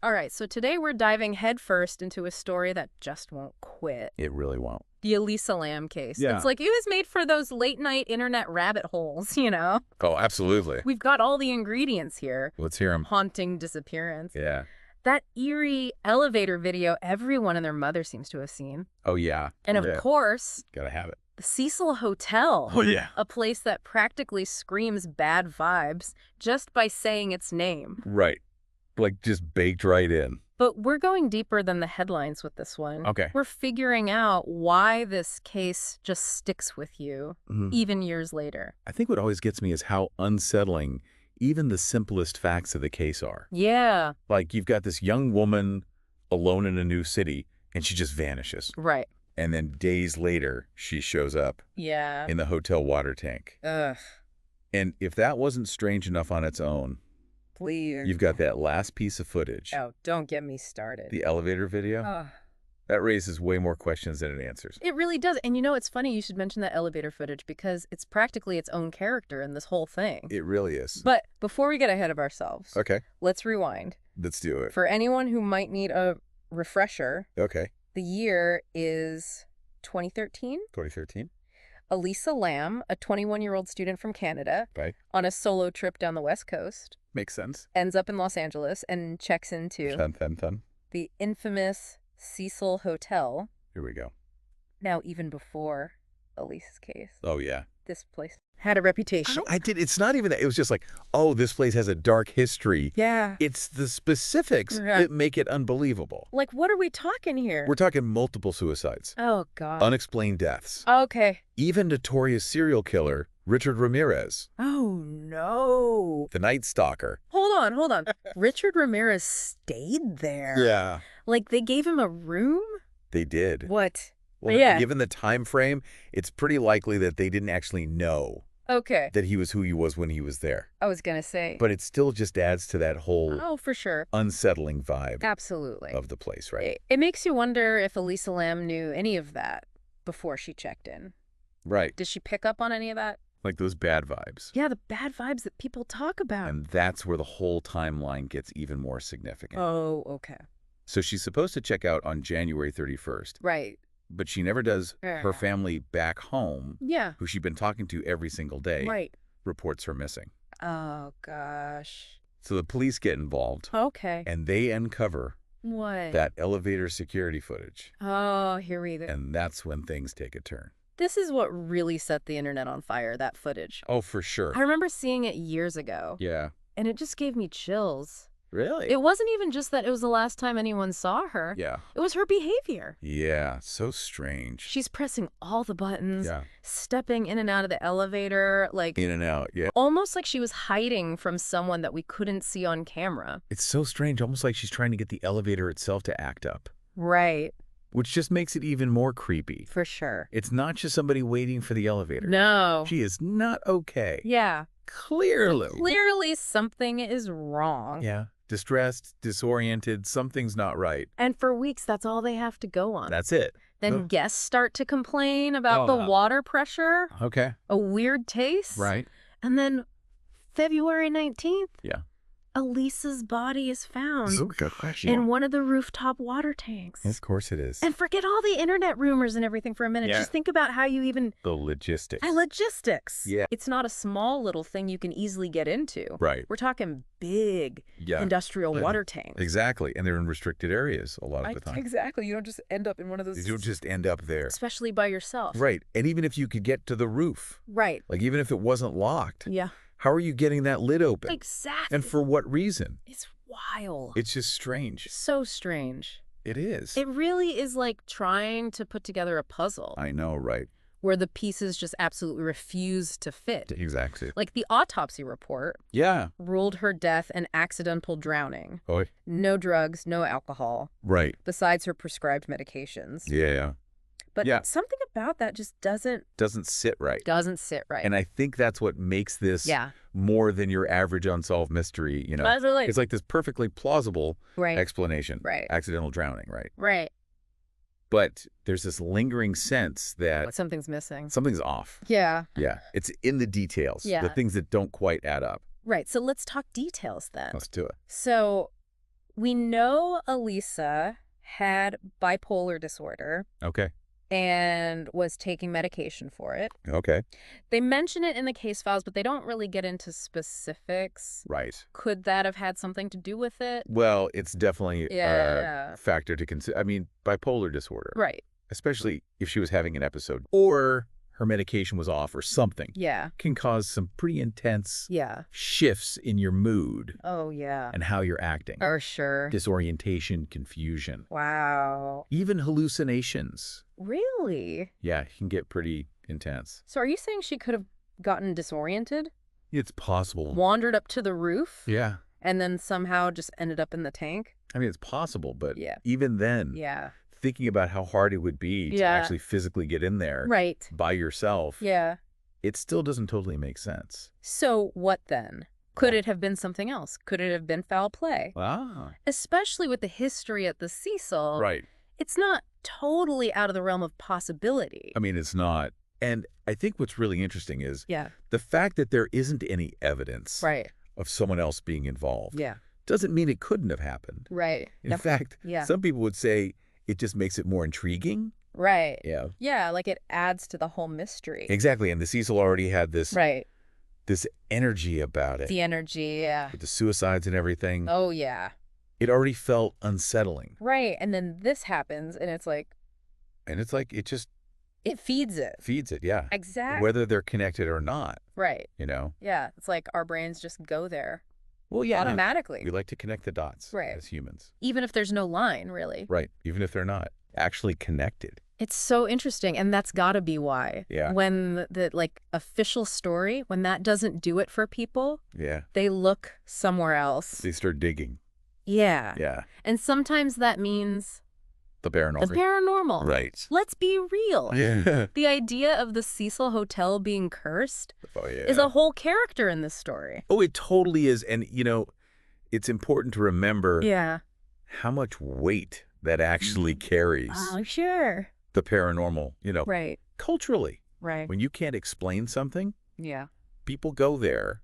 All right, so today we're diving headfirst into a story that just won't quit. It really won't. The Elisa Lam case. Yeah. It's like it was made for those late-night internet rabbit holes, you know? Oh, absolutely. We've got all the ingredients here. Let's hear them. Haunting disappearance. Yeah. That eerie elevator video everyone and their mother seems to have seen. Oh, yeah. And of Yeah. course, Gotta have it. the Cecil Hotel. Oh, yeah. A place that practically screams bad vibes just by saying its name. Right. Like, just baked right in. But we're going deeper than the headlines with this one. Okay. We're figuring out why this case just sticks with you, even years later. I think what always gets me is how unsettling even the simplest facts of the case are. Yeah. Like, you've got this young woman alone in a new city, and she just vanishes. Right. And then days later, she shows up Yeah. in the hotel water tank. Ugh. And if that wasn't strange enough on its own, Please. you've got that last piece of footage, Oh, don't get me started. the elevator video. Ugh. That raises way more questions than it answers. It really does. And you know, it's funny you should mention that elevator footage because it's practically its own character in this whole thing. It really is. But before we get ahead of ourselves, Okay, let's rewind. let's do it. For anyone who might need a refresher, Okay, the year is 2013. 2013. Elisa Lam, a 21-year-old student from Canada, Right. on a solo trip down the West Coast, Makes sense. ends up in Los Angeles and checks into Fun. the infamous Cecil Hotel. Here we go. Now, even before Elisa's case, Oh, yeah. this place had a reputation. It's not even that. It was just like, oh, this place has a dark history. Yeah. It's the specifics Yeah. that make it unbelievable. Like, what are we talking here? We're talking multiple suicides, Oh, God. unexplained deaths, Okay. even notorious serial killer Richard Ramirez, Oh, no. the Night Stalker. Hold on. Richard Ramirez stayed there. Yeah. Like, they gave him a room? They did. What? Well, Yeah. given the time frame, it's pretty likely that they didn't actually know Okay. that he was who he was when he was there. I was going to say. But it still just adds to that whole Oh, for sure. unsettling vibe Absolutely. of the place, right? It makes you wonder if Elisa Lam knew any of that before she checked in. Right. Did she pick up on any of that? Like those bad vibes. Yeah, the bad vibes that people talk about. And that's where the whole timeline gets even more significant. Oh, okay. So she's supposed to check out on January 31st, Right. but she never does. Yeah. Her family back home, Yeah. who she'd been talking to every single day, Right. reports her missing. Oh, gosh. So the police get involved, Okay. and they uncover What? that elevator security footage. Oh, here we go. And that's when things take a turn. This is what really set the internet on fire, that footage. Oh, for sure. I remember seeing it years ago, Yeah. and it just gave me chills. Really? It wasn't even just that it was the last time anyone saw her. Yeah. It was her behavior. Yeah. So strange. She's pressing all the buttons, Yeah. stepping in and out of the elevator, like In and out. Yeah. almost like she was hiding from someone that we couldn't see on camera. It's so strange. Almost like she's trying to get the elevator itself to act up, Right, which just makes it even more creepy. for sure. It's not just somebody waiting for the elevator. No. She is not okay. Yeah. Clearly. Clearly something is wrong. Yeah. Distressed, disoriented, something's not right. And for weeks, that's all they have to go on. That's it. Then Ugh. guests start to complain about the water pressure, Okay. a weird taste. Right. And then February 19th, Yeah. Elisa's body is found gosh. in one of the rooftop water tanks. Of course it is. And forget all the internet rumors and everything for a minute. Yeah. Just think about how you even... The logistics. Logistics. Yeah. It's not a small little thing you can easily get into. Right. We're talking big Yeah. industrial water tanks. Exactly. And they're in restricted areas a lot of the time. Exactly. You don't just end up in one of those... You don't just end up there. Especially by yourself. Right. And even if you could get to the roof, Right. like even if it wasn't locked, Yeah. how are you getting that lid open? Exactly. And for what reason? It's wild. It's just strange. So strange. It is. It really is like trying to put together a puzzle I know, right? where the pieces just absolutely refuse to fit. Exactly. Like the autopsy report Yeah. ruled her death an accidental drowning. Oh, No drugs, no alcohol, right. besides her prescribed medications. Yeah. But Yeah. something about that just doesn't Sit right. sit right. And I think that's what makes this yeah. more than your average unsolved mystery, you know. Absolutely. It's like this perfectly plausible Right. explanation. Right. Accidental drowning, right? Right. But there's this lingering sense that But something's missing. something's off. Yeah. Yeah. It's in the details. Yeah. The things that don't quite add up. Right. So let's talk details then. Let's do it. So We know Elisa had bipolar disorder Okay. and was taking medication for it. Okay. They mention it in the case files, but they don't really get into specifics. Right. Could that have had something to do with it? Well, it's definitely Yeah. a factor to consider. I mean, bipolar disorder, Right. especially if she was having an episode or her medication was off or something, Yeah. can cause some pretty intense Yeah. shifts in your mood Oh, yeah. and how you're acting. For sure. Disorientation, confusion, Wow. even hallucinations. Really? Yeah, it can get pretty intense. So are you saying she could have gotten disoriented, It's possible. wandered up to the roof, Yeah. and then somehow just ended up in the tank? I mean, it's possible, but Yeah. even then, Yeah. thinking about how hard it would be to Yeah. actually physically get in there Right. by yourself, Yeah. it still doesn't totally make sense. So what then? Could it have been something else? Could it have been foul play? Ah. Especially with the history at the Cecil, Right. it's not totally out of the realm of possibility. I mean, it's not. And I think what's really interesting is Yeah. the fact that there isn't any evidence Right. of someone else being involved Yeah. doesn't mean it couldn't have happened. Right. In fact, Yeah. some people would say it just makes it more intriguing. Right. Yeah. Yeah, like it adds to the whole mystery. Exactly. And the Cecil already had this Right. this energy about it. The energy, yeah. With the suicides and everything. Oh, yeah. It already felt unsettling. Right. And then this happens, and it's like, And it's like it just it feeds it. feeds it, yeah. Exactly. Whether they're connected or not, Right. you know? Yeah. It's like our brains just go there Well, yeah. automatically. We like to connect the dots Right. as humans. Even if there's no line, really. Right. Even if they're not actually connected. It's so interesting, and that's got to be why. Yeah. When the like official story, when that doesn't do it for people, Yeah. they look somewhere else. They start digging. Yeah. Yeah. And sometimes that means The paranormal. the paranormal. Right. Let's be real. Yeah. The idea of the Cecil Hotel being cursed Oh, yeah. is a whole character in this story. Oh, it totally is. And, you know, it's important to remember Yeah. how much weight that actually carries Oh, sure. the paranormal, you know, Right. culturally. Right. When you can't explain something, Yeah. people go there.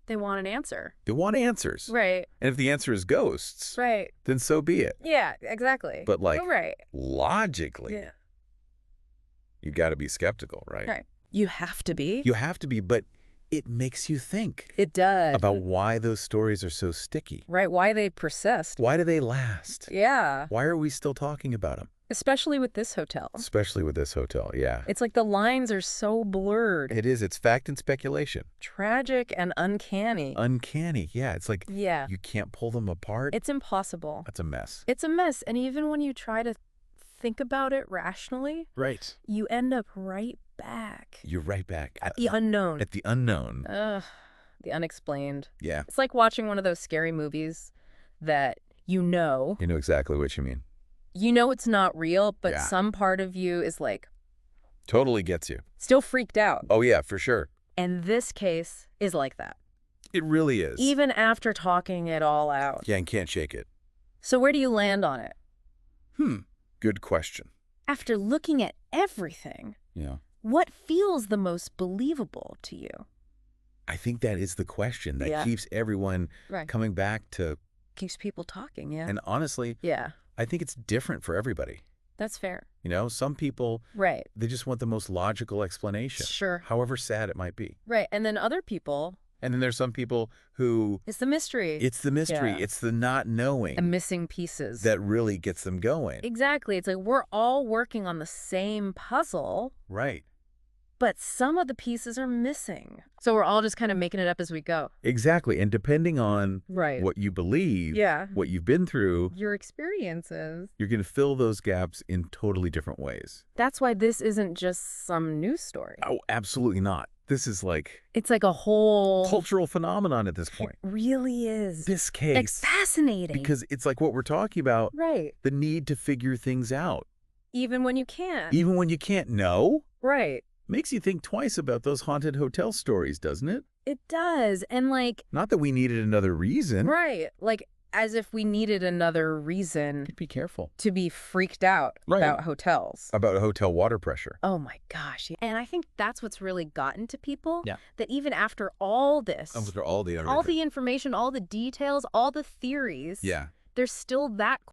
They want an answer. They want answers. Right. And if the answer is ghosts, Right. then so be it. Yeah, exactly. But, like, right. logically, Yeah. you got to be skeptical, right? Right. You have to be. You have to be, but it makes you think It does. about why those stories are so sticky. Right, why they persist. Why do they last? Yeah. Why are we still talking about them? Especially with this hotel. Especially with this hotel, yeah. It's like the lines are so blurred. It is. It's fact and speculation. Tragic and uncanny. Uncanny, yeah. It's like Yeah. you can't pull them apart. It's impossible. That's a mess. It's a mess. And even when you try to think about it rationally, Right. you end up right back You're right back at the unknown. at the unknown. Ugh, the unexplained. Yeah. It's like watching one of those scary movies that You know exactly what you mean. it's not real, but Yeah. some part of you is like Totally gets you. still freaked out. Oh, yeah, for sure. And this case is like that, It really is. even after talking it all out. Yeah, and can't shake it. So where do you land on it? Good question. After looking at everything, Yeah. what feels the most believable to you? I think that is the question that Yeah. keeps everyone Right. coming back to, Keeps people talking, yeah. and honestly, Yeah, I think it's different for everybody. that's fair. You know, some people, Right. they just want the most logical explanation. Sure. However sad it might be. Right. And then other people, And then there's some people who it's the mystery. it's the mystery, Yeah. it's the not knowing The missing pieces. that really gets them going. Exactly. It's like we're all working on the same puzzle, Right. but some of the pieces are missing. So we're all just kind of making it up as we go. Exactly. And depending on Right. what you believe, Yeah. what you've been through, Your experiences. you're going to fill those gaps in totally different ways. That's why this isn't just some news story. Oh, absolutely not. This is like It's like a whole... cultural phenomenon at this point. It really is. This Like case, fascinating. because it's like what we're talking about, Right. the need to figure things out. Even when you can't. Even when you can't know, Right. makes you think twice about those haunted hotel stories, doesn't it? It does. And like, Not that we needed another reason. right. Like as if we needed another reason Be careful to be freaked out Right. about hotels. about hotel water pressure. Oh my gosh. And I think that's what's really gotten to people. Yeah. That even after all this, After all the all the information, all the details, all the theories, Yeah. there's still that